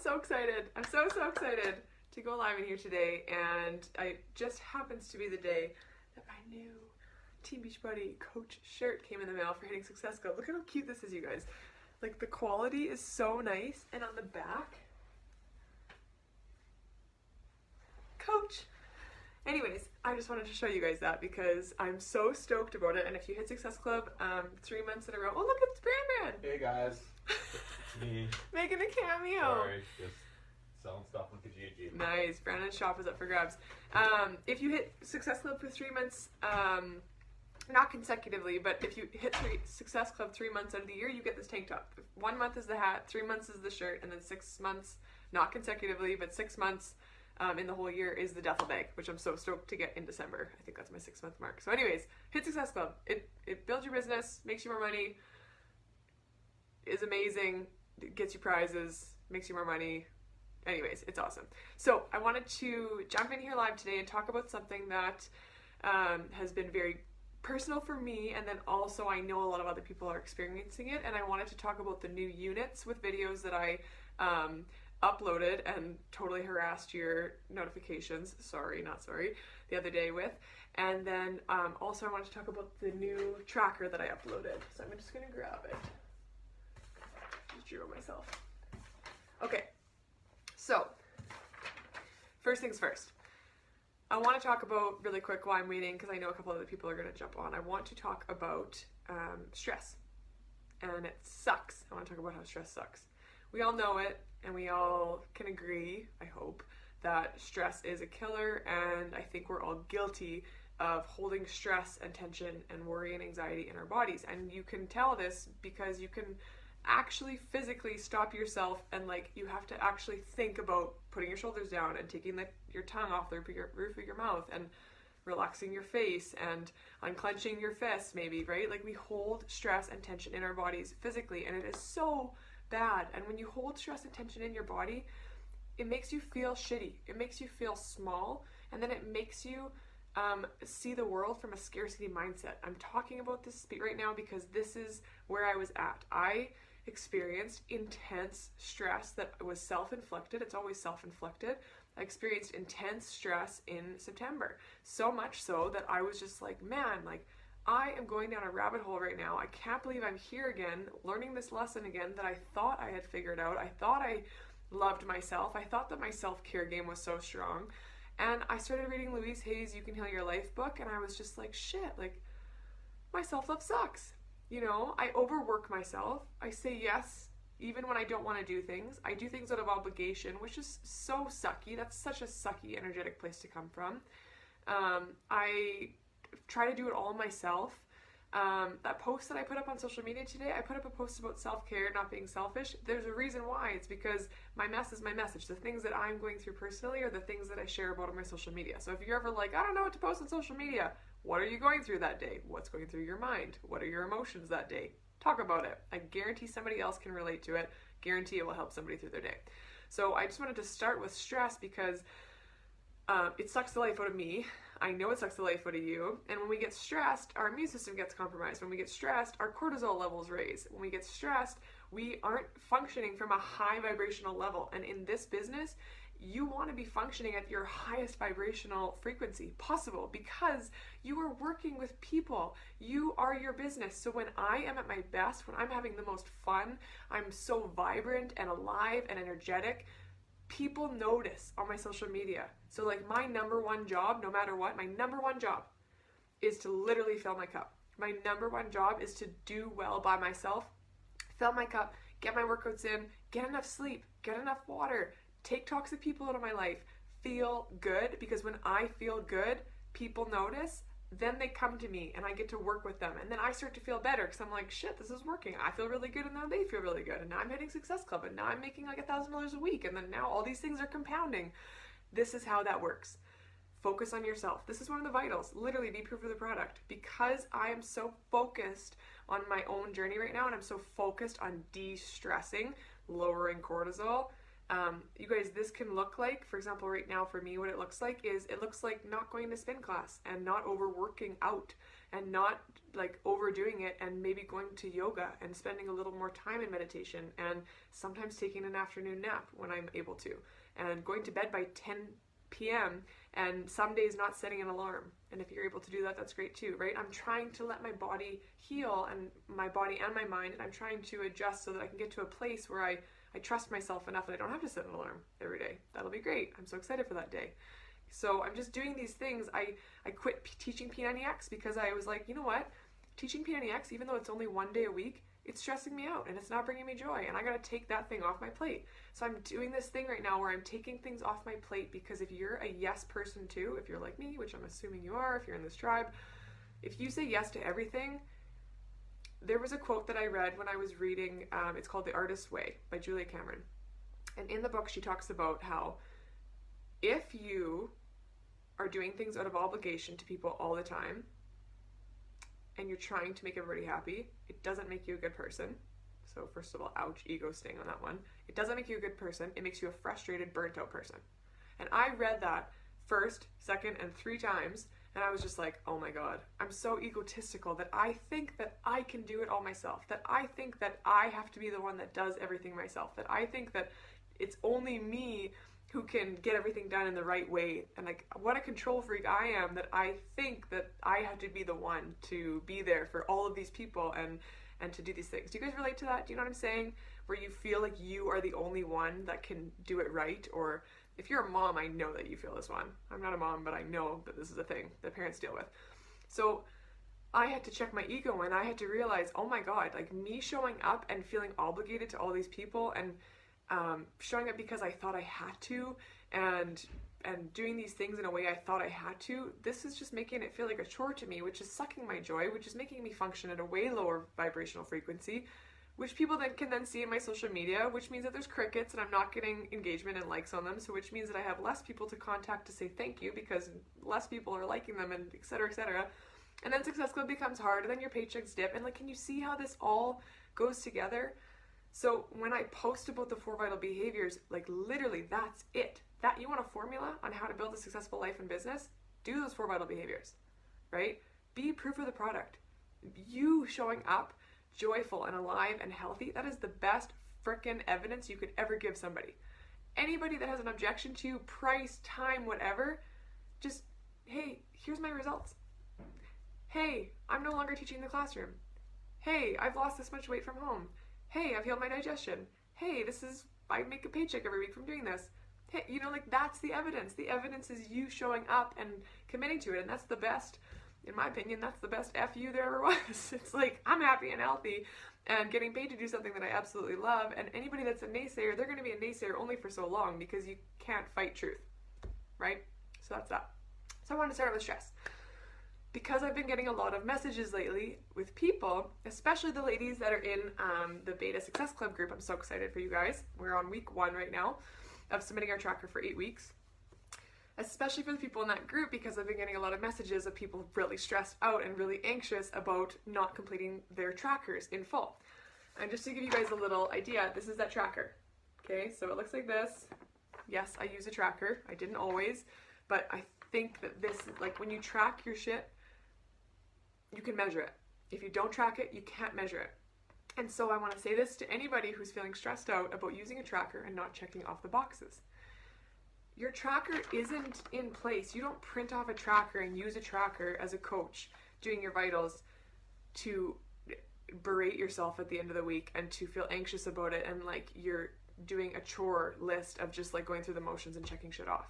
so excited. I'm so excited to go live in here today, and it just happens to be the day that my new Team Beachbody coach shirt came in the mail for Hitting Success Club. Look at how cute this is, you guys. Like, the quality is so nice, and on the back, coach. Anyways, I just wanted to show you guys that because I'm so stoked about it. And if you hit Success Club 3 months in a row, oh look, it's Brandon. Hey guys, it's me. Making a cameo. Sorry, just selling stuff on Kijiji. Nice, Brandon's shop is up for grabs. If you hit Success Club for 3 months, not consecutively, but if you hit Success Club 3 months out of the year, you get this tank top. 1 month is the hat, 3 months is the shirt, and then 6 months, not consecutively, but 6 months in the whole year is the duffel bag, which I'm so stoked to get in December. I think that's my 6 month mark. So anyways, hit Success Club. It builds your business, makes you more money, is amazing, it gets you prizes, makes you more money. Anyways, it's awesome. So I wanted to jump in here live today and talk about something that has been very personal for me, and then also I know a lot of other people are experiencing it, and I wanted to talk about the new units with videos that I uploaded and totally harassed your notifications, the other day with. And then also I wanted to talk about the new tracker that I uploaded. So I'm just gonna grab it. Just drew it myself. Okay, so first things first. I want to talk about really quick while I'm waiting, because I know a couple other people are going to jump on. I want to talk about stress, and it sucks. I want to talk about how stress sucks. We all know it, and we all can agree, I hope, that stress is a killer, and I think we're all guilty of holding stress and tension and worry and anxiety in our bodies. And you can tell this because you can actually physically stop yourself, and like, you have to actually think about putting your shoulders down and taking your tongue off the roof of your mouth and relaxing your face and unclenching your fists, maybe, right? Like, we hold stress and tension in our bodies physically, and it is so bad. And when you hold stress and tension in your body, it makes you feel shitty, it makes you feel small, and then it makes you see the world from a scarcity mindset. I'm talking about this right now because this is where I was at. I experienced intense stress that was self-inflicted. It's always self-inflicted. I experienced intense stress in September, so much so that I was just like, man, like, I am going down a rabbit hole right now. I can't believe I'm here again, learning this lesson again that I thought I had figured out. I thought I loved myself. I thought that my self-care game was so strong. And I started reading Louise Hay's You Can Heal Your Life book, and I was just like, shit, like, my self-love sucks. You know, I overwork myself. I say yes even when I don't want to do things. I do things out of obligation, which is so sucky. That's such a sucky energetic place to come from. I try to do it all myself. That post that I put up on social media today, I put up a post about self-care, not being selfish. There's a reason why. It's because my mess is my message. The things that I'm going through personally are the things that I share about on my social media. So if you're ever like, I don't know what to post on social media, what are you going through that day? What's going through your mind? What are your emotions that day? Talk about it. I guarantee somebody else can relate to it. Guarantee it will help somebody through their day. So I just wanted to start with stress because it sucks the life out of me. I know it sucks the life out of you. And when we get stressed, our immune system gets compromised. When we get stressed, our cortisol levels raise. When we get stressed, we aren't functioning from a high vibrational level. And in this business, you want to be functioning at your highest vibrational frequency possible because you are working with people. You are your business. So when I am at my best, when I'm having the most fun, I'm so vibrant and alive and energetic, people notice on my social media. So like, my number one job, no matter what, my number one job is to literally fill my cup. My number one job is to do well by myself, fill my cup, get my workouts in, get enough sleep, get enough water, take toxic people out of my life, feel good, because when I feel good, people notice, then they come to me and I get to work with them. And then I start to feel better because I'm like, shit, this is working. I feel really good, and now they feel really good. And now I'm hitting Success Club, and now I'm making like $1,000 a week. And then now all these things are compounding. This is how that works. Focus on yourself. This is one of the vitals. Literally, be proof of the product. Because I am so focused on my own journey right now, and I'm so focused on de-stressing, lowering cortisol, you guys, this can look like, for example, right now for me, what it looks like is, it looks like not going to spin class and not overworking out and not like overdoing it and maybe going to yoga and spending a little more time in meditation and sometimes taking an afternoon nap when I'm able to and going to bed by 10 p.m. and some days not setting an alarm. And if you're able to do that, that's great too, right? I'm trying to let my body heal and my body and my mind, and I'm trying to adjust so that I can get to a place where I trust myself enough that I don't have to set an alarm every day. That'll be great. I'm so excited for that day. So I'm just doing these things. I quit teaching P90X because I was like, you know what? Teaching P90X, even though it's only 1 day a week, it's stressing me out and it's not bringing me joy, and I gotta take that thing off my plate. So I'm doing this thing right now where I'm taking things off my plate, because if you're a yes person too, if you're like me, which I'm assuming you are, if you're in this tribe, if you say yes to everything, there was a quote that I read when I was reading, it's called The Artist's Way by Julia Cameron. And in the book she talks about how if you are doing things out of obligation to people all the time, and you're trying to make everybody happy, it doesn't make you a good person. So first of all, ouch, ego sting on that one. It doesn't make you a good person. It makes you a frustrated, burnt out person. And I read that first, second, and 3 times, and I was just like, oh my God, I'm so egotistical that I think that I can do it all myself, that I think that I have to be the one that does everything myself, that I think that it's only me who can get everything done in the right way. And like, what a control freak I am, that I think that I have to be the one to be there for all of these people and to do these things. Do you guys relate to that? Do you know what I'm saying? Where you feel like you are the only one that can do it right? Or if you're a mom, I know that you feel this one. I'm not a mom, but I know that this is a thing that parents deal with. So I had to check my ego, and I had to realize, oh my God, like me showing up and feeling obligated to all these people and showing up because I thought I had to, and doing these things in a way I thought I had to, this is just making it feel like a chore to me, which is sucking my joy, which is making me function at a way lower vibrational frequency, which people then can see in my social media, which means that there's crickets and I'm not getting engagement and likes on them, so which means that I have less people to contact to say thank you because less people are liking them, and et cetera, et cetera. And then Success Club becomes hard, and then your paychecks dip, and like, can you see how this all goes together? So when I post about the 4 vital behaviors, like literally that's it. That you want a formula on how to build a successful life and business, do those 4 vital behaviors, right? Be proof of the product. You showing up joyful and alive and healthy, that is the best frickin' evidence you could ever give somebody. Anybody that has an objection to you, price, time, whatever, just, hey, here's my results. Hey, I'm no longer teaching in the classroom. Hey, I've lost this much weight from home. Hey, I've healed my digestion. Hey, I make a paycheck every week from doing this. Hey, you know, like that's the evidence. The evidence is you showing up and committing to it. And that's the best, in my opinion, that's the best FU there ever was. It's like, I'm happy and healthy and getting paid to do something that I absolutely love. And anybody that's a naysayer, they're going to be a naysayer only for so long because you can't fight truth, right? So that's that. So I want to start with stress. Because I've been getting a lot of messages lately with people, especially the ladies that are in the Beta Success Club group. I'm so excited for you guys. We're on week 1 right now of submitting our tracker for 8 weeks. Especially for the people in that group, because I've been getting a lot of messages of people really stressed out and really anxious about not completing their trackers in full. And just to give you guys a little idea, this is that tracker. Okay, so it looks like this. Yes, I use a tracker. I didn't always, but I think that this, like when you track your shit, you can measure it. If you don't track it, you can't measure it. And so I want to say this to anybody who's feeling stressed out about using a tracker and not checking off the boxes. Your tracker isn't in place. You don't print off a tracker and use a tracker as a coach doing your vitals to berate yourself at the end of the week and to feel anxious about it and like you're doing a chore list of just like going through the motions and checking shit off.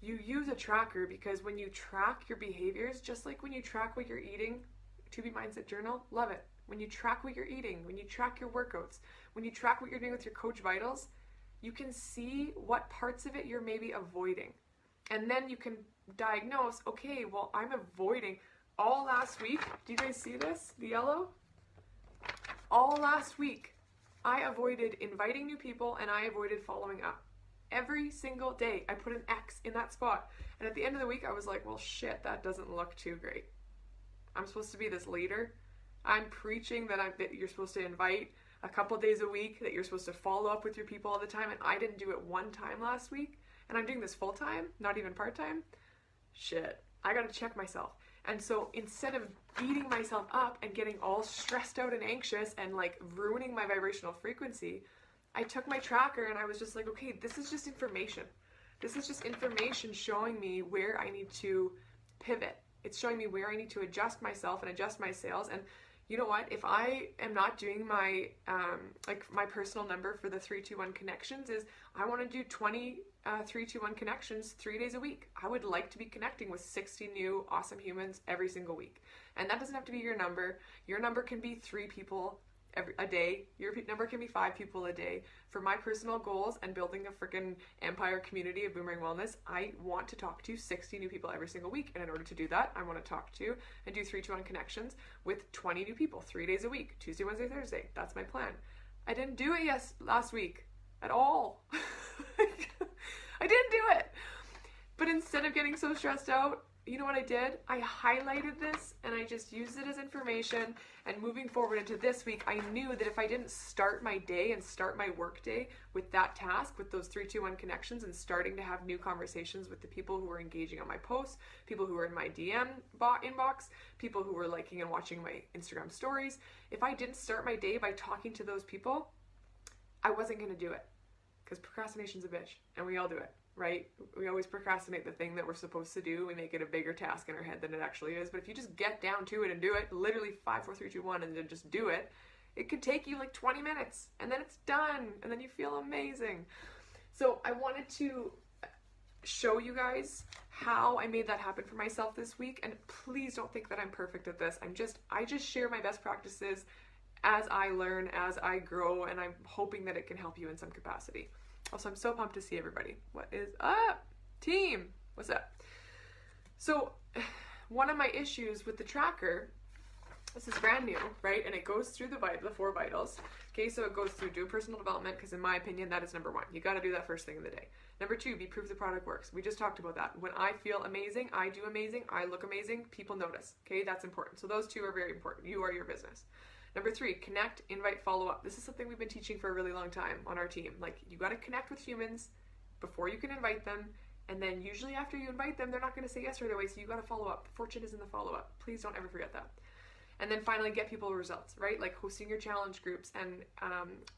You use a tracker because when you track your behaviors, just like when you track what you're eating, 2B Mindset Journal, love it. When you track what you're eating, when you track your workouts, when you track what you're doing with your Coach Vitals, you can see what parts of it you're maybe avoiding. And then you can diagnose, okay, well, I'm avoiding all last week. Do you guys see this? The yellow? All last week, I avoided inviting new people and I avoided following up. Every single day, I put an X in that spot. And at the end of the week, I was like, well, shit, that doesn't look too great. I'm supposed to be this leader. I'm preaching that you're supposed to invite a couple days a week, that you're supposed to follow up with your people all the time, and I didn't do it 1 time last week. And I'm doing this full time, not even part time. Shit, I gotta check myself. And so instead of beating myself up and getting all stressed out and anxious and like ruining my vibrational frequency, I took my tracker and I was just like, okay, this is just information. This is just information showing me where I need to pivot. It's showing me where I need to adjust myself and adjust my sales. And you know what? If I am not doing my, my personal number for the 321 connections is I want to do 20 321 connections 3 days a week. I would like to be connecting with 60 new awesome humans every single week. And that doesn't have to be your number. Your number can be 3 people a day. Your number can be 5 people a day. For my personal goals and building a freaking empire community of Boomerang Wellness, I want to talk to 60 new people every single week. And in order to do that, I want to talk to and do 321 connections with 20 new people 3 days a week, Tuesday, Wednesday, Thursday. That's my plan. I didn't do it last week at all. I didn't do it. But instead of getting so stressed out, you know what I did? I highlighted this and I just used it as information. And moving forward into this week, I knew that if I didn't start my day and start my work day with that task, with those 321 connections and starting to have new conversations with the people who were engaging on my posts, people who were in my DM inbox, people who were liking and watching my Instagram stories, if I didn't start my day by talking to those people, I wasn't going to do it. Because procrastination's a bitch, and we all do it, right? We always procrastinate the thing that we're supposed to do. We make it a bigger task in our head than it actually is. But if you just get down to it and do it, literally 5, 4, 3, 2, 1, and then just do it, it could take you like 20 minutes, and then it's done, and then you feel amazing. So I wanted to show you guys how I made that happen for myself this week, and please don't think that I'm perfect at this. I just share my best practices as I learn, as I grow, and I'm hoping that it can help you in some capacity. Also, I'm so pumped to see everybody. What is up? Team, what's up? So, one of my issues with the tracker, this is brand new, right? And it goes through the 4 vitals. Okay, so it goes through do personal development, because in my opinion, that is number 1. You got to do that first thing in the day. Number 2, be proof the product works. We just talked about that. When I feel amazing, I do amazing, I look amazing, people notice. Okay, that's important. So those 2 are very important. You are your business. Number 3, connect, invite, follow up. This is something we've been teaching for a really long time on our team. Like, you got to connect with humans before you can invite them. And then usually after you invite them, they're not going to say yes right away. So you got to follow up. Fortune is in the follow up. Please don't ever forget that. And then finally, get people results, right? Like hosting your challenge groups and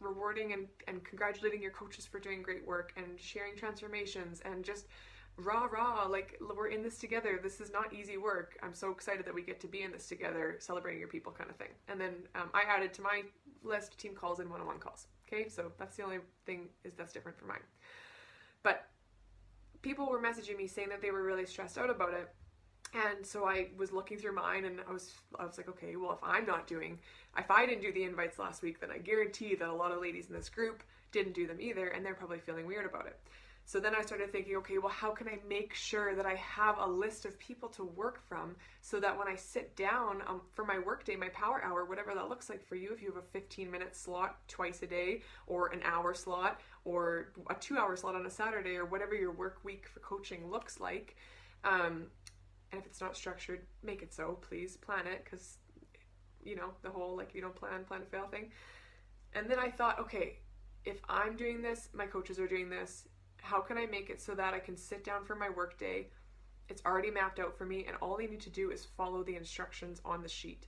rewarding and congratulating your coaches for doing great work and sharing transformations and just rah, like we're in this together. This is not easy work. I'm so excited that we get to be in this together, celebrating your people kind of thing. And then I added to my list team calls and one-on-one calls. Okay, so that's the only thing that's different from mine. But people were messaging me saying that they were really stressed out about it. And so I was looking through mine and I was like, okay, well, if I didn't do the invites last week, then I guarantee that a lot of ladies in this group didn't do them either, and they're probably feeling weird about it. So then I started thinking, okay, well, how can I make sure that I have a list of people to work from so that when I sit down for my work day, my power hour, whatever that looks like for you, if you have a 15-minute slot twice a day or an hour slot or a 2-hour slot on a Saturday or whatever your work week for coaching looks like, and if it's not structured, make it so, please. Plan it, because, you know, the whole, like, you don't plan to fail thing. And then I thought, okay, if I'm doing this, my coaches are doing this, how can I make it so that I can sit down for my work day, it's already mapped out for me, and all they need to do is follow the instructions on the sheet.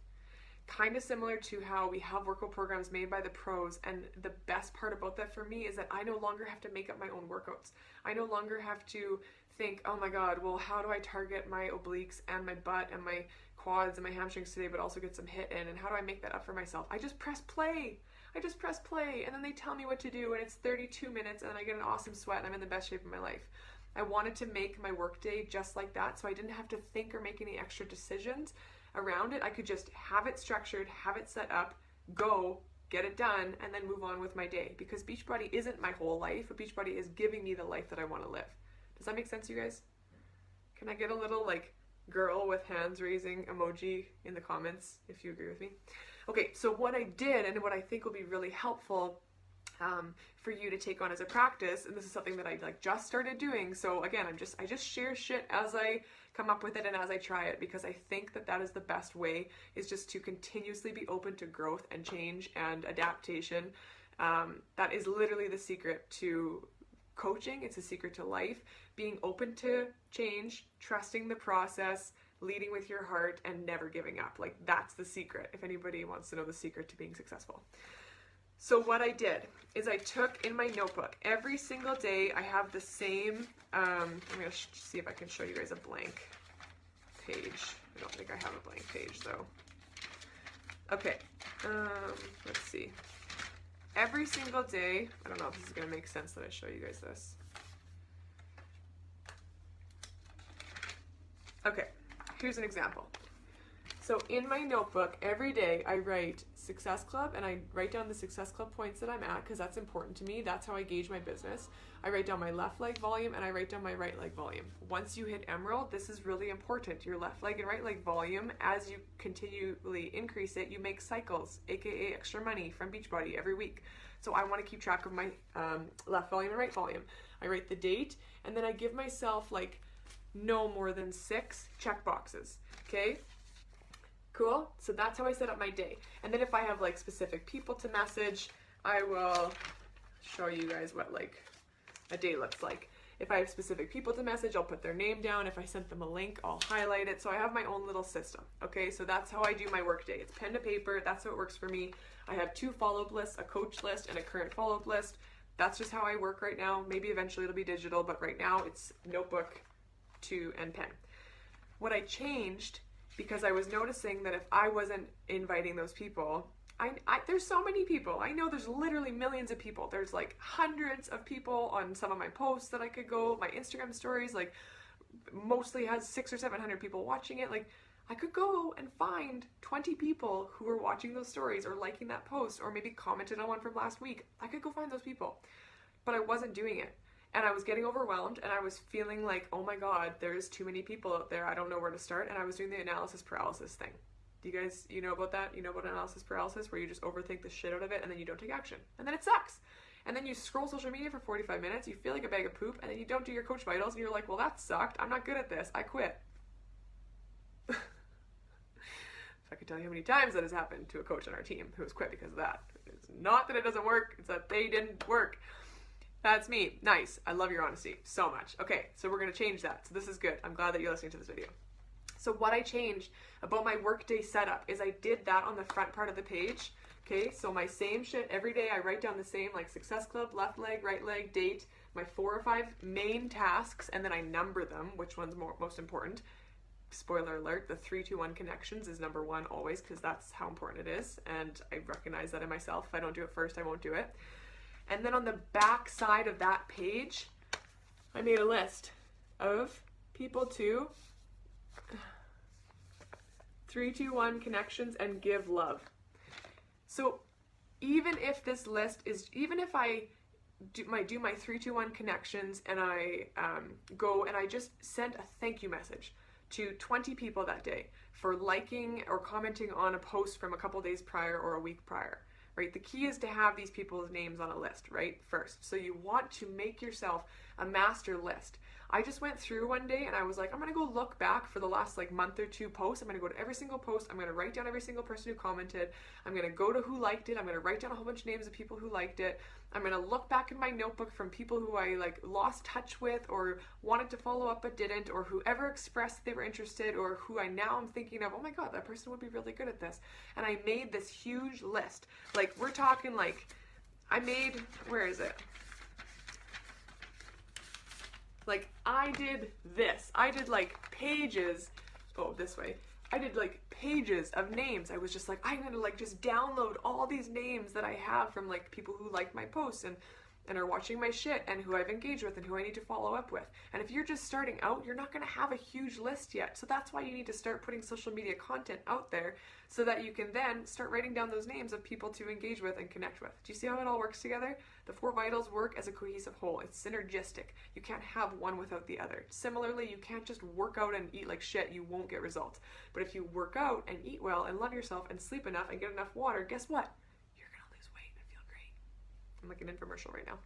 Kind of similar to how we have workout programs made by the pros, and the best part about that for me is that I no longer have to make up my own workouts. I no longer have to think, oh my god, well, how do I target my obliques and my butt and my quads and my hamstrings today, but also get some HIIT in, and how do I make that up for myself? I just press play, and then they tell me what to do, and it's 32 minutes, and I get an awesome sweat, and I'm in the best shape of my life. I wanted to make my workday just like that, so I didn't have to think or make any extra decisions around it. I could just have it structured, have it set up, go, get it done, and then move on with my day. Because Beachbody isn't my whole life, but Beachbody is giving me the life that I want to live. Does that make sense, you guys? Can I get a little, like, girl with hands raising emoji in the comments if you agree with me? Okay, so what I did and what I think will be really helpful for you to take on as a practice, and this is something that I just started doing. So again, I just share shit as I come up with it and as I try it, because I think that is the best way, is just to continuously be open to growth and change and adaptation. That is literally the secret to coaching. It's a secret to life. Being open to change, trusting the process, leading with your heart, and never giving up. Like, that's the secret, if anybody wants to know the secret to being successful. So what I did is I took in my notebook, every single day I have the same, I'm going to see if I can show you guys a blank page. I don't think I have a blank page though. Okay, let's see. Every single day, I don't know if this is going to make sense that I show you guys this. Okay, here's an example. So in my notebook, every day I write Success Club, and I write down the Success Club points that I'm at because that's important to me. That's how I gauge my business. I write down my left leg volume and I write down my right leg volume. Once you hit Emerald, this is really important. Your left leg and right leg volume, as you continually increase it, you make cycles, aka extra money from Beachbody every week. So I want to keep track of my left volume and right volume. I write the date, and then I give myself like no more than 6 check boxes. Okay? Cool? So that's how I set up my day. And then if I have like specific people to message, I will show you guys what like a day looks like. If I have specific people to message, I'll put their name down. If I sent them a link, I'll highlight it. So I have my own little system. Okay, so that's how I do my work day. It's pen to paper. That's how it works for me. I have 2 follow-up lists, a coach list and a current follow-up list. That's just how I work right now. Maybe eventually it'll be digital, but right now it's notebook, 2, and pen. What I changed, because I was noticing that if I wasn't inviting those people, there's so many people. I know there's literally millions of people. There's like hundreds of people on some of my posts that I could go. My Instagram stories like mostly has 600 or 700 people watching it. Like, I could go and find 20 people who are watching those stories or liking that post or maybe commented on one from last week. I could go find those people, but I wasn't doing it. And I was getting overwhelmed, and I was feeling like, oh my God, there's too many people out there. I don't know where to start. And I was doing the analysis paralysis thing. Do you guys, you know about that? You know about analysis paralysis, where you just overthink the shit out of it and then you don't take action. And then it sucks. And then you scroll social media for 45 minutes, you feel like a bag of poop, and then you don't do your coach vitals, and you're like, well, that sucked. I'm not good at this. I quit. If I could tell you how many times that has happened to a coach on our team who has quit because of that. It's not that it doesn't work, it's that they didn't work. That's me. Nice. I love your honesty so much. Okay, so we're going to change that. So this is good. I'm glad that you're listening to this video. So what I changed about my workday setup is I did that on the front part of the page. Okay, so my same shit every day. I write down the same, like Success Club, left leg, right leg, date, my 4 or 5 main tasks, and then I number them, which one's most important. Spoiler alert, the 3-2-1 connections is number 1 always, because that's how important it is. And I recognize that in myself. If I don't do it first, I won't do it. And then on the back side of that page, I made a list of people to 3-2-1 connections and give love. So even if this list is, even if I do my 3-2-1 connections and I go and I just send a thank you message to 20 people that day for liking or commenting on a post from a couple days prior or a week prior. Right? The key is to have these people's names on a list, right? First. So you want to make yourself a master list. I just went through one day and I was like, I'm going to go look back for the last like month or 2 posts. I'm going to go to every single post. I'm going to write down every single person who commented. I'm going to go to who liked it. I'm going to write down a whole bunch of names of people who liked it. I'm going to look back in my notebook from people who I like lost touch with or wanted to follow up but didn't, or whoever expressed they were interested, or who I now am thinking of, oh my God, that person would be really good at this. And I made this huge list. Like, we're talking like, I made, where is it? Like, I did this. I did like pages, oh, this way. I did like pages of names. I was just like, I'm gonna like just download all these names that I have from like people who like my posts and are watching my shit and who I've engaged with and who I need to follow up with. And if you're just starting out, you're not gonna have a huge list yet. So that's why you need to start putting social media content out there so that you can then start writing down those names of people to engage with and connect with. Do you see how it all works together? The 4 vitals work as a cohesive whole. It's synergistic. You can't have one without the other. Similarly, you can't just work out and eat like shit. You won't get results. But if you work out and eat well and love yourself and sleep enough and get enough water, guess what? You're gonna lose weight and feel great. I'm like an infomercial right now.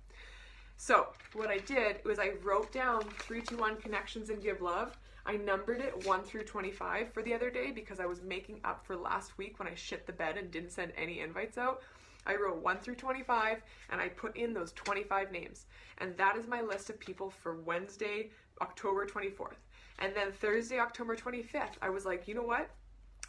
So what I did was I wrote down 3-2-1 connections and give love. I numbered it 1 through 25 for the other day because I was making up for last week when I shit the bed and didn't send any invites out. I wrote 1 through 25 and I put in those 25 names. And that is my list of people for Wednesday, October 24th. And then Thursday, October 25th, I was like, you know what?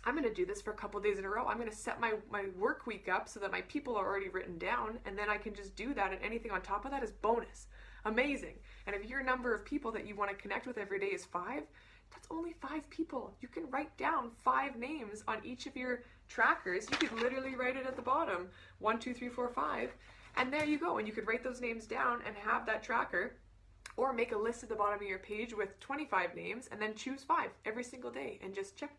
I'm going to do this for a couple days in a row. I'm going to set my work week up so that my people are already written down, and then I can just do that, and anything on top of that is bonus. Amazing. And if your number of people that you want to connect with every day is 5, that's only 5 people. You can write down 5 names on each of your trackers. You could literally write it at the bottom, 1, 2, 3, 4, 5, and there you go. And you could write those names down and have that tracker, or make a list at the bottom of your page with 25 names and then choose 5 every single day and just check.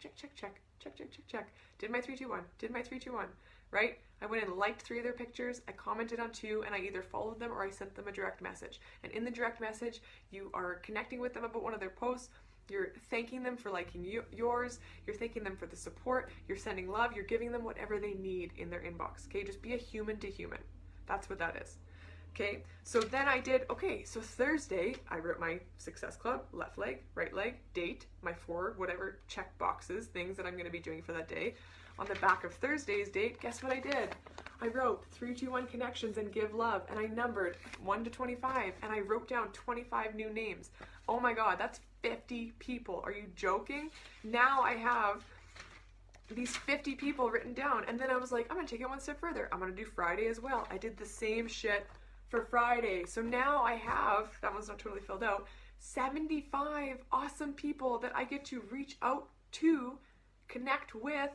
Did my 3, 2, 1, did my 3, 2, 1, right? I went and liked 3 of their pictures, I commented on 2, and I either followed them or I sent them a direct message. And in the direct message, you are connecting with them about one of their posts, you're thanking them for liking yours, you're thanking them for the support, you're sending love, you're giving them whatever they need in their inbox, okay? Just be a human to human. That's what that is. Okay, so then I did, so Thursday, I wrote my Success Club, left leg, right leg, date, my 4, whatever check boxes, things that I'm going to be doing for that day. On the back of Thursday's date, guess what I did? I wrote 3, 2, 1 connections and give love, and I numbered 1 to 25, and I wrote down 25 new names. Oh my God, that's 50 people. Are you joking? Now I have these 50 people written down, and then I was like, I'm going to take it one step further. I'm going to do Friday as well. I did the same shit for Friday. So now I have, that one's not totally filled out, 75 awesome people that I get to reach out to, connect with,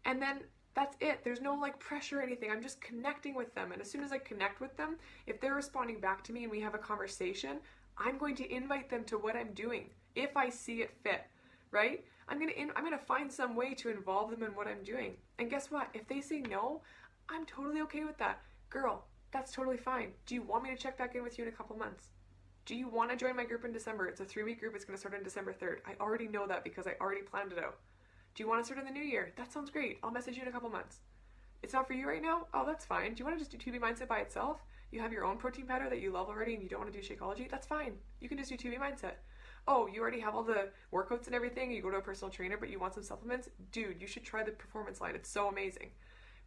and then that's it. There's no like pressure or anything. I'm just connecting with them. And as soon as I connect with them, if they're responding back to me and we have a conversation, I'm going to invite them to what I'm doing if I see it fit, right? I'm gonna find some way to involve them in what I'm doing. And guess what? If they say no, I'm totally okay with that. Girl, that's totally fine. Do you want me to check back in with you in a couple months? Do you want to join my group in December? It's a 3-week group. It's going to start on December 3rd. I already know that because I already planned it out. Do you want to start in the new year? That sounds great. I'll message you in a couple months. It's not for you right now? Oh, that's fine. Do you want to just do 2B Mindset by itself? You have your own protein powder that you love already and you don't want to do Shakeology? That's fine. You can just do 2B Mindset. Oh, you already have all the workouts and everything. You go to a personal trainer, but you want some supplements? Dude, you should try the Performance line. It's so amazing.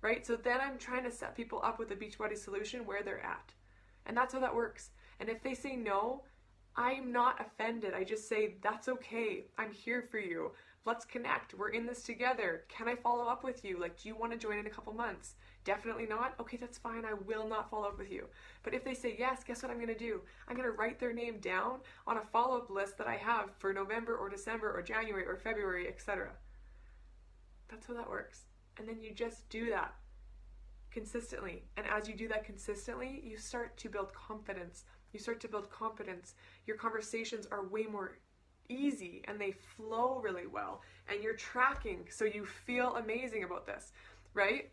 Right? So then I'm trying to set people up with a Beachbody solution where they're at. And that's how that works. And if they say no, I'm not offended. I just say, that's okay. I'm here for you. Let's connect. We're in this together. Can I follow up with you? Like, do you want to join in a couple months? Definitely not? Okay, that's fine. I will not follow up with you. But if they say yes, guess what I'm going to do? I'm going to write their name down on a follow-up list that I have for November or December or January or February, etc. That's how that works. And then you just do that consistently. And as you do that consistently, you start to build confidence. You start to build competence. Your conversations are way more easy and they flow really well. And you're tracking, so you feel amazing about this, right?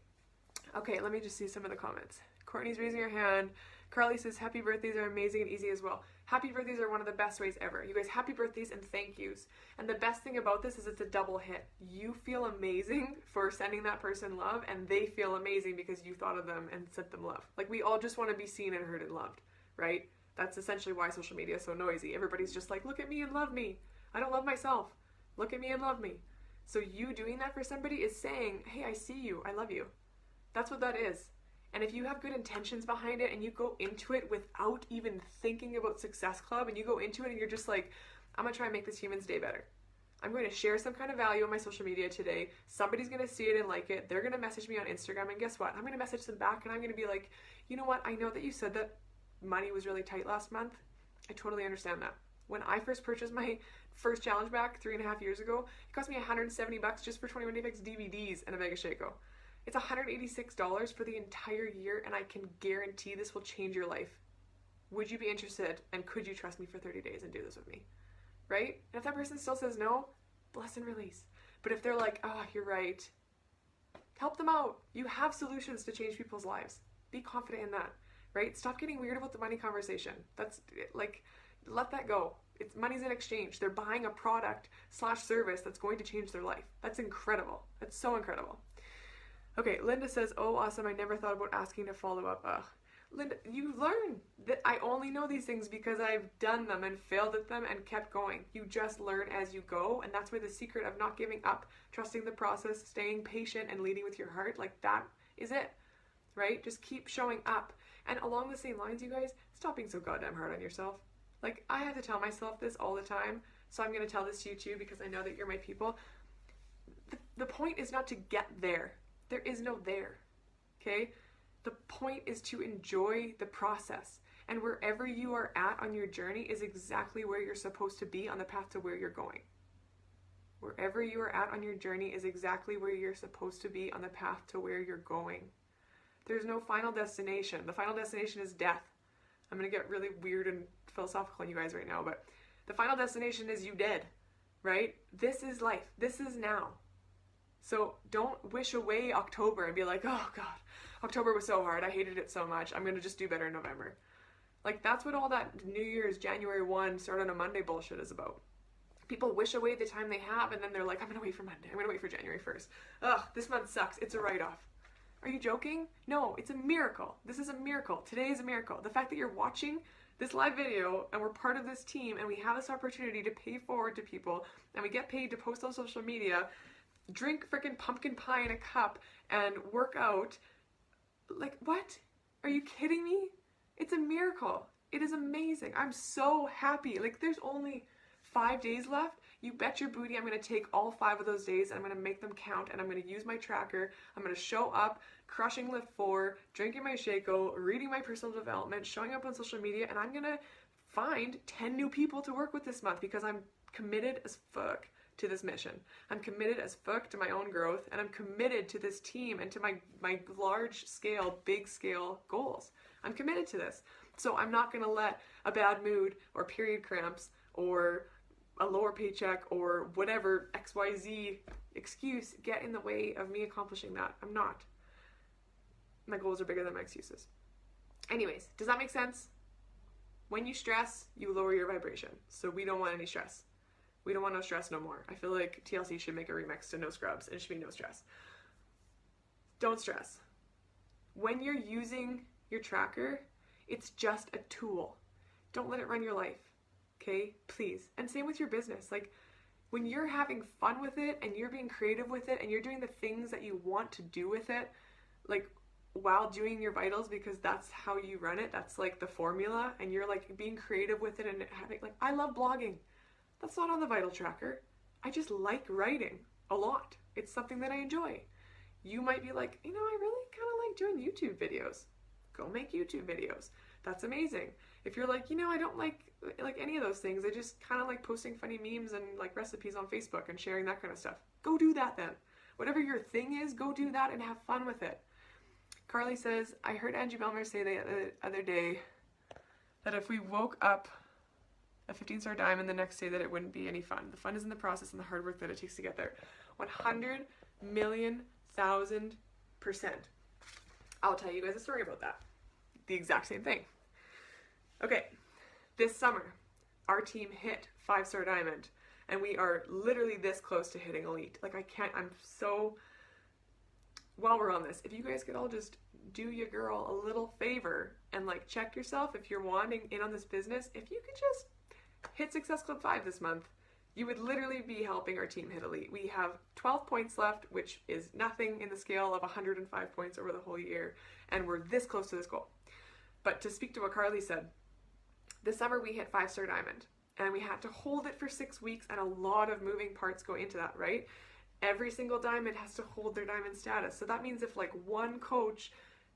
Okay, let me just see some of the comments. Courtney's raising her hand. Carly says, happy birthdays are amazing and easy as well. Happy birthdays are one of the best ways ever. You guys, happy birthdays and thank yous. And the best thing about this is it's a double hit. You feel amazing for sending that person love, and they feel amazing because you thought of them and sent them love. Like, we all just want to be seen and heard and loved, right? That's essentially why social media is so noisy. Everybody's just like, look at me and love me. I don't love myself. Look at me and love me. So you doing that for somebody is saying, hey, I see you. I love you. That's what that is. And if you have good intentions behind it and you go into it without even thinking about Success Club, and you go into it and you're just like, I'm going to try and make this human's day better. I'm going to share some kind of value on my social media today. Somebody's going to see it and like it. They're going to message me on Instagram, and guess what? I'm going to message them back and I'm going to be like, you know what? I know that you said that money was really tight last month. I totally understand that. When I first purchased my first challenge back 3.5 years ago, it cost me $170 just for 21 Day Fix DVDs and a bag of Shaco. It's $186 for the entire year, and I can guarantee this will change your life. Would you be interested, and could you trust me for 30 days and do this with me? Right? And if that person still says no, bless and release. But if they're like, oh, you're right, help them out. You have solutions to change people's lives. Be confident in that, right? Stop getting weird about the money conversation. That's like, let that go. It's money's in exchange. They're buying a product / service that's going to change their life. That's incredible. That's so incredible. Okay, Linda says, oh, awesome. I never thought about asking to follow up. Ugh. Linda, you learn that I only know these things because I've done them and failed at them and kept going. You just learn as you go, and that's where the secret of not giving up, trusting the process, staying patient, and leading with your heart, like that is it, right? Just keep showing up. And along the same lines, you guys, stop being so goddamn hard on yourself. Like, I have to tell myself this all the time. So I'm going to tell this to you too, because I know that you're my people. The point is not to get there. There is no there. Okay? The point is to enjoy the process. And wherever you are at on your journey is exactly where you're supposed to be on the path to where you're going. Wherever you are at on your journey is exactly where you're supposed to be on the path to where you're going. There's no final destination. The final destination is death. I'm going to get really weird and philosophical on you guys right now, but the final destination is you dead, right? This is life. This is now. So don't wish away October and be like, oh God, October was so hard. I hated it so much. I'm going to just do better in November. Like, that's what all that New Year's January 1 start on a Monday bullshit is about. People wish away the time they have, and then they're like, I'm going to wait for Monday. I'm going to wait for January 1st. Ugh, this month sucks. It's a write-off. Are you joking? No, it's a miracle. This is a miracle. Today is a miracle. The fact that you're watching this live video and we're part of this team and we have this opportunity to pay forward to people and we get paid to post on social media, drink freaking pumpkin pie in a cup and work out. Like, what? Are you kidding me? It's a miracle. It is amazing. I'm so happy. Like, there's only 5 days left. You bet your booty I'm going to take all 5 of those days and I'm going to make them count, and I'm going to use my tracker. I'm going to show up, crushing Lift 4, drinking my Shaco, reading my personal development, showing up on social media, and I'm going to find 10 new people to work with this month because I'm committed as fuck to this mission. I'm committed as fuck to my own growth, and I'm committed to this team and to my large scale, big scale goals. I'm committed to this. So I'm not going to let a bad mood or period cramps or a lower paycheck or whatever XYZ excuse get in the way of me accomplishing that. I'm not. My goals are bigger than my excuses. Anyways, does that make sense? When you stress, you lower your vibration. So we don't want any stress. We don't want no stress no more. I feel like TLC should make a remix to No Scrubs, and it should be no stress. Don't stress. When you're using your tracker, it's just a tool. Don't let it run your life. Okay? Please. And same with your business. Like, when you're having fun with it and you're being creative with it and you're doing the things that you want to do with it, like while doing your vitals, because that's how you run it, that's like the formula, and you're like being creative with it and having, like, I love blogging. That's not on the vital tracker. I just like writing a lot. It's something that I enjoy. You might be like, you know, I really kind of like doing YouTube videos. Go make YouTube videos. That's amazing. If you're like, you know, I don't like any of those things, I just kind of like posting funny memes and like recipes on Facebook and sharing that kind of stuff. Go do that then. Whatever your thing is, go do that and have fun with it. Carly says, I heard Angie Belmer say the other day that if we woke up a 15-star diamond the next day, that it wouldn't be any fun. The fun is in the process and the hard work that it takes to get there. 100,000,000%. I'll tell you guys a story about that. The exact same thing. Okay, this summer, our team hit 5-star diamond, and we are literally this close to hitting elite. Like, I'm so, while we're on this, if you guys could all just do your girl a little favor and like check yourself if you're wanting in on this business, if you could just hit Success Club 5 this month, you would literally be helping our team hit elite. We have 12 points left, which is nothing in the scale of 105 points over the whole year, and we're this close to this goal. But to speak to what Carly said, this summer we hit 5-star diamond, and we had to hold it for 6 weeks, and a lot of moving parts go into that, right? Every single diamond has to hold their diamond status. So that means if like one coach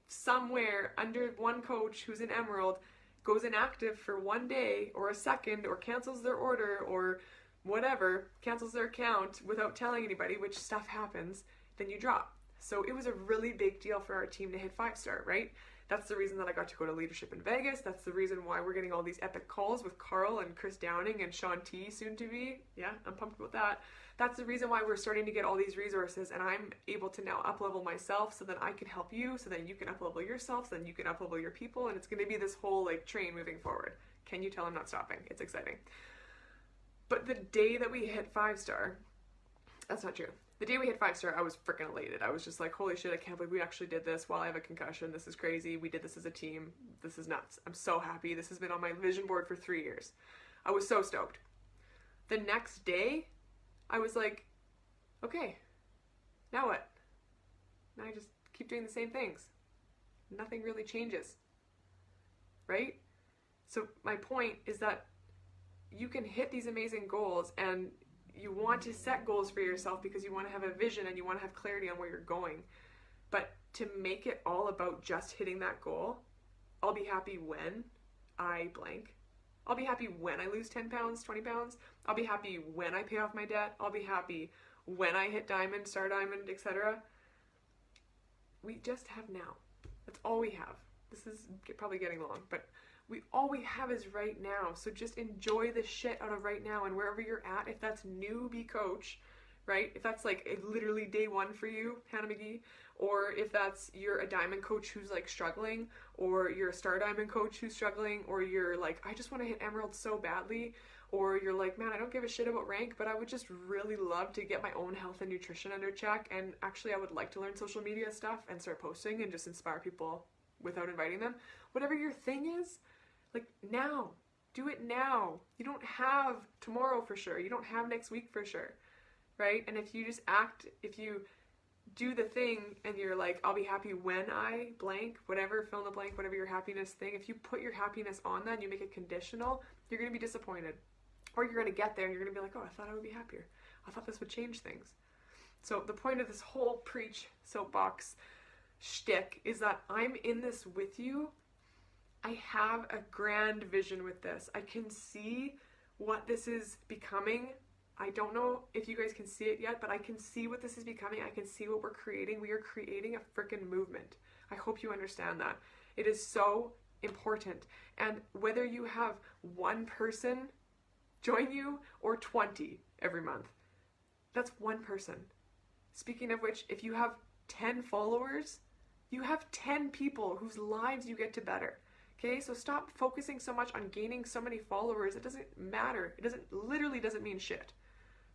somewhere under one coach who's in Emerald goes inactive for 1 day or a second, or cancels their order, or whatever, cancels their account without telling anybody, which stuff happens, then you drop. So it was a really big deal for our team to hit 5-star, right? That's the reason that I got to go to Leadership in Vegas. That's the reason why we're getting all these epic calls with Carl and Chris Downing and Sean T soon to be. Yeah, I'm pumped about that. That's the reason why we're starting to get all these resources, and I'm able to now up-level myself so that I can help you, so that you can up-level yourself, so then you can up-level your people, and it's going to be this whole like train moving forward. Can you tell I'm not stopping? It's exciting. But the day that we hit 5-star, that's not true. The day we hit 5-star, I was freaking elated. I was just like, holy shit, I can't believe we actually did this while I have a concussion. This is crazy. We did this as a team. This is nuts. I'm so happy. This has been on my vision board for 3 years. I was so stoked. The next day, I was like, okay, now what? Now I just keep doing the same things. Nothing really changes, right? So my point is that you can hit these amazing goals, and you want to set goals for yourself because you want to have a vision and you want to have clarity on where you're going. But to make it all about just hitting that goal, I'll be happy when I blank. I'll be happy when I lose 10 pounds, 20 pounds. I'll be happy when I pay off my debt. I'll be happy when I hit diamond, star diamond, etc. We just have now. That's all we have. This is probably getting long, but all we have is right now. So just enjoy the shit out of right now, and wherever you're at, if that's newbie coach, right? If that's like literally day one for you, Hannah McGee, or if that's you're a diamond coach who's like struggling, or you're a star diamond coach who's struggling, or you're like, I just want to hit emerald so badly, or you're like, man, I don't give a shit about rank, but I would just really love to get my own health and nutrition under check, and actually I would like to learn social media stuff and start posting and just inspire people without inviting them. Whatever your thing is, like now, do it now. You don't have tomorrow for sure. You don't have next week for sure, right? And if you just if you do the thing and you're like, I'll be happy when I blank, whatever, fill in the blank, whatever your happiness thing, if you put your happiness on that and you make it conditional, you're going to be disappointed. Or you're going to get there and you're going to be like, oh, I thought I would be happier. I thought this would change things. So the point of this whole preach soapbox shtick is that I'm in this with you. I have a grand vision with this. I can see what this is becoming. I don't know if you guys can see it yet, but I can see what this is becoming. I can see what we're creating. We are creating a freaking movement. I hope you understand that. It is so important. And whether you have one person join you or 20 every month, that's one person. Speaking of which, if you have 10 followers, you have 10 people whose lives you get to better. Okay, so stop focusing so much on gaining so many followers. It doesn't matter. It literally doesn't mean shit.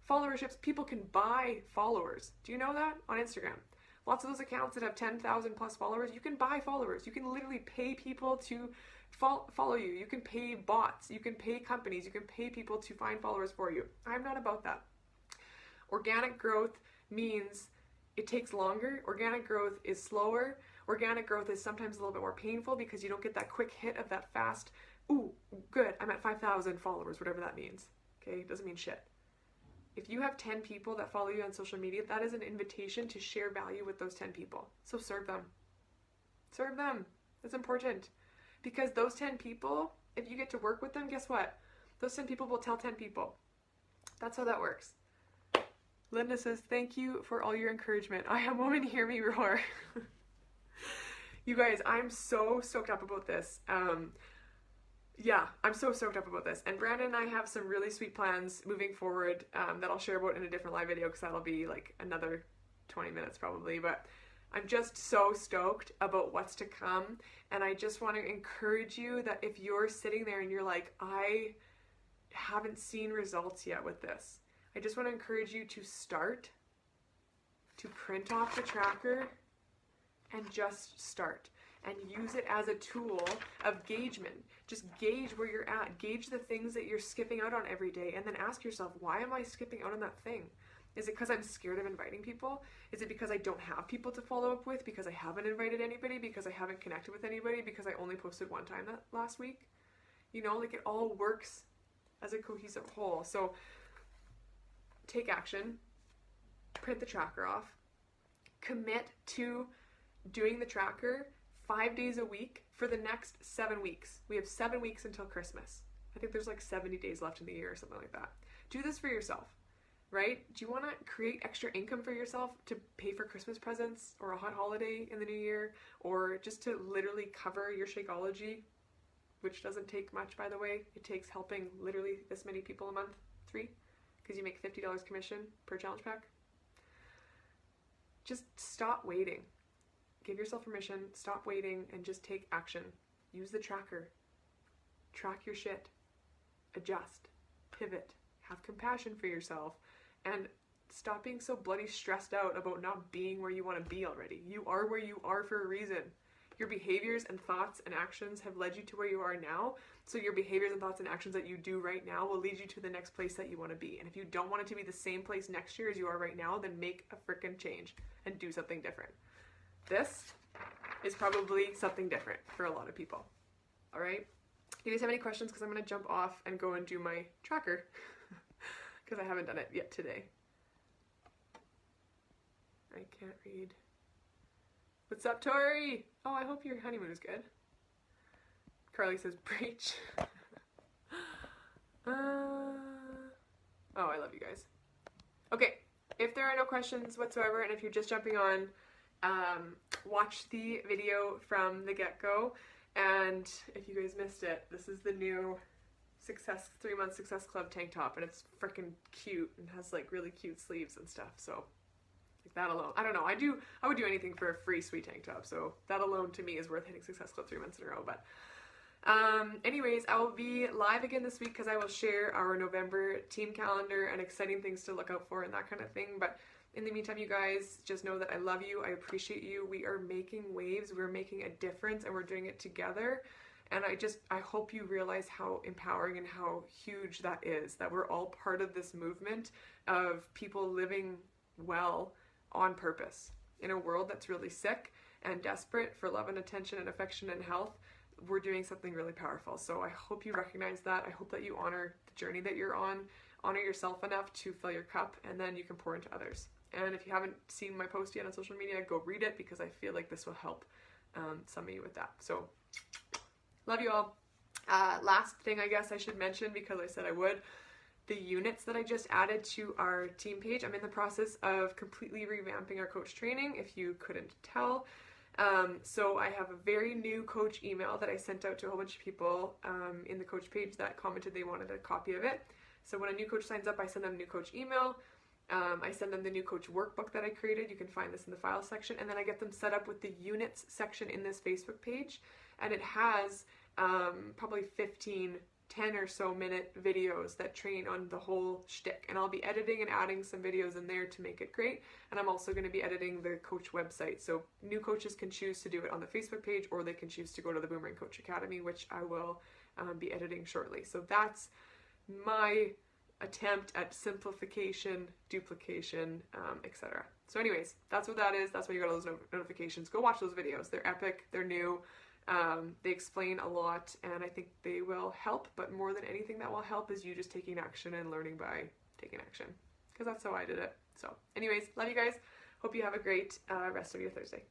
Followerships, people can buy followers. Do you know that? On Instagram. Lots of those accounts that have 10,000 plus followers, you can buy followers. You can literally pay people to follow you. You can pay bots. You can pay companies. You can pay people to find followers for you. I'm not about that. Organic growth means it takes longer. Organic growth is slower. Organic growth is sometimes a little bit more painful because you don't get that quick hit of that fast, ooh, good, I'm at 5,000 followers, whatever that means. Okay, it doesn't mean shit. If you have 10 people that follow you on social media, that is an invitation to share value with those 10 people. So serve them. Serve them. That's important. Because those 10 people, if you get to work with them, guess what? Those 10 people will tell 10 people. That's how that works. Linda says, thank you for all your encouragement. I am woman, hear me roar. You guys, I'm so stoked up about this. Yeah, I'm so stoked up about this. And Brandon and I have some really sweet plans moving forward that I'll share about in a different live video because that'll be like another 20 minutes probably. But I'm just so stoked about what's to come. And I just want to encourage you that if you're sitting there and you're like, I haven't seen results yet with this, I just want to encourage you to start, to print off the tracker, and just start and use it as a tool of gaugement. Just gauge where you're at, gauge the things that you're skipping out on every day, and then ask yourself, why am I skipping out on that thing? Is it because I'm scared of inviting people? Is it because I don't have people to follow up with? Because I haven't invited anybody? Because I haven't connected with anybody? Because I only posted one time that last week? You know, like it all works as a cohesive whole. So take action, print the tracker off, commit to doing the tracker 5 days a week for the next 7 weeks. We have 7 weeks until Christmas. I think there's like 70 days left in the year or something like that. Do this for yourself, right? Do you want to create extra income for yourself to pay for Christmas presents or a hot holiday in the new year, or just to literally cover your Shakeology, which doesn't take much, by the way. It takes helping literally this many people a month, 3, because you make $50 commission per challenge pack. Just stop waiting. Give yourself permission, stop waiting, and just take action. Use the tracker. Track your shit. Adjust. Pivot. Have compassion for yourself. And stop being so bloody stressed out about not being where you want to be already. You are where you are for a reason. Your behaviors and thoughts and actions have led you to where you are now. So your behaviors and thoughts and actions that you do right now will lead you to the next place that you want to be. And if you don't want it to be the same place next year as you are right now, then make a freaking change and do something different. This is probably something different for a lot of people. All right? Do you guys have any questions? Because I'm going to jump off and go and do my tracker. Because I haven't done it yet today. I can't read. What's up, Tori? Oh, I hope your honeymoon is good. Carly says, breach. Oh, I love you guys. Okay, if there are no questions whatsoever, and if you're just jumping on, watch the video from the get-go. And if you guys missed it, this is the new 3-month Success Club tank top, and it's freaking cute and has like really cute sleeves and stuff. So like that alone, I don't know. I would do anything for a free sweet tank top. So that alone to me is worth hitting Success Club 3 months in a row. But anyways, I will be live again this week because I will share our November team calendar and exciting things to look out for and that kind of thing. But in the meantime, you guys, just know that I love you. I appreciate you. We are making waves. We're making a difference, and we're doing it together. And I hope you realize how empowering and how huge that is, that we're all part of this movement of people living well on purpose in a world that's really sick and desperate for love and attention and affection and health. We're doing something really powerful. So I hope you recognize that. I hope that you honor the journey that you're on, honor yourself enough to fill your cup, and then you can pour into others. And if you haven't seen my post yet on social media, go read it because I feel like this will help some of you with that. So love you all. Last thing I guess I should mention, because I said I would, the units that I just added to our team page. I'm in the process of completely revamping our coach training, if you couldn't tell. So I have a very new coach email that I sent out to a whole bunch of people in the coach page that commented they wanted a copy of it. So when a new coach signs up, I send them a new coach email. I send them the new coach workbook that I created. You can find this in the file section. And then I get them set up with the units section in this Facebook page. And it has probably 10 or so minute videos that train on the whole shtick. And I'll be editing and adding some videos in there to make it great. And I'm also going to be editing the coach website. So new coaches can choose to do it on the Facebook page, or they can choose to go to the Boomerang Coach Academy, which I will be editing shortly. So that's my attempt at simplification, duplication, etc. So anyways, that's what that is. That's why you got all those notifications. Go watch those videos. They're epic. They're new. They explain a lot, and I think they will help. But more than anything that will help is you just taking action and learning by taking action, because that's how I did it. So anyways, love you guys. Hope you have a great rest of your Thursday.